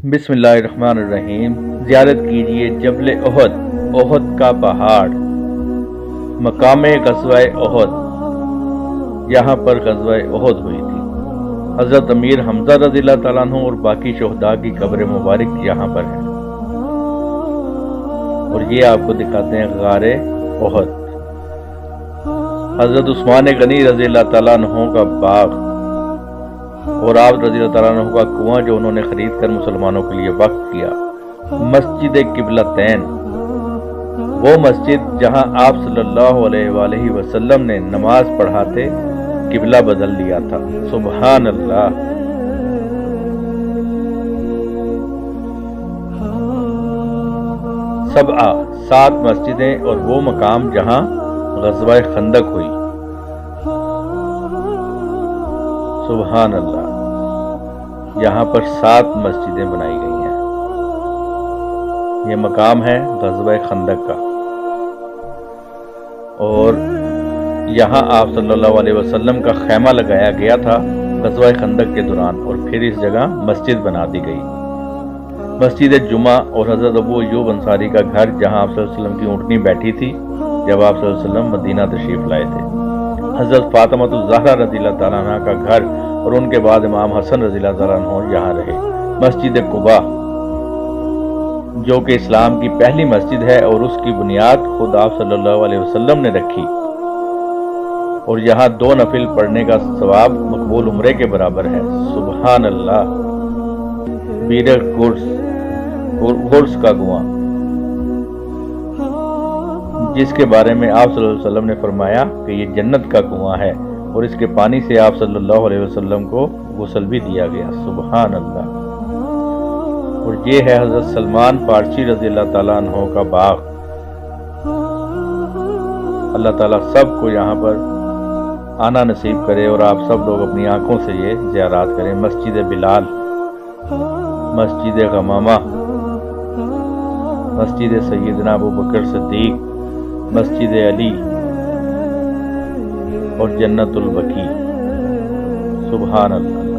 بسم اللہ الرحمن الرحیم۔ زیارت کیجئے جبل احد، احد کا پہاڑ، مقام غزوہ احد۔ یہاں پر غزوہ احد ہوئی تھی۔ حضرت امیر حمزہ رضی اللہ تعالیٰ عنہ اور باقی شہداء کی قبر مبارک یہاں پر ہے، اور یہ آپ کو دکھاتے ہیں غار احد۔ حضرت عثمان غنی رضی اللہ تعالیٰ عنہ کا باغ اور آپ رضی اللہ تعالیٰ عنہ کا کنواں جو انہوں نے خرید کر مسلمانوں کے لیے وقف کیا۔ مسجد قبلتین، وہ مسجد جہاں آپ صلی اللہ علیہ وآلہ وسلم نے نماز پڑھاتے قبلہ بدل لیا تھا۔ سبحان اللہ۔ سات مسجدیں اور وہ مقام جہاں غزوہ خندق ہوئی۔ سبحان اللہ۔ یہاں پر 7 مسجدیں بنائی گئی ہیں۔ یہ مقام ہے غزوہ خندق کا، اور یہاں آپ صلی اللہ علیہ وسلم کا خیمہ لگایا گیا تھا غزوہ خندق کے دوران، اور پھر اس جگہ مسجد بنا دی گئی۔ مسجد جمعہ اور حضرت ابو ایوب انصاری کا گھر جہاں آپ صلی اللہ علیہ وسلم کی اونٹنی بیٹھی تھی جب آپ صلی اللہ علیہ وسلم مدینہ تشریف لائے تھے۔ حضرت فاطمہ الزہرا رضی اللہ تعالیٰ عنہ کا گھر، اور ان کے بعد امام حسن رضی اللہ تعالیٰ عنہ یہاں رہے۔ مسجد قباء جو کہ اسلام کی پہلی مسجد ہے، اور اس کی بنیاد خود آپ صلی اللہ علیہ وسلم نے رکھی، اور یہاں 2 نفل پڑھنے کا ثواب مقبول عمرے کے برابر ہے۔ سبحان اللہ۔ بیر گرس کا کنواں، جس کے بارے میں آپ صلی اللہ علیہ وسلم نے فرمایا کہ یہ جنت کا کنواں ہے، اور اس کے پانی سے آپ صلی اللہ علیہ وسلم کو غسل بھی دیا گیا۔ سبحان اللہ۔ اور یہ ہے حضرت سلمان فارسی رضی اللہ تعالیٰ عنہ کا باغ۔ اللہ تعالیٰ سب کو یہاں پر آنا نصیب کرے، اور آپ سب لوگ اپنی آنکھوں سے یہ زیارات کریں۔ مسجد بلال، مسجد غمامہ، مسجد سیدنا ابو بکر صدیق، مسجد علی، اور جنت البقیع۔ سبحان اللہ۔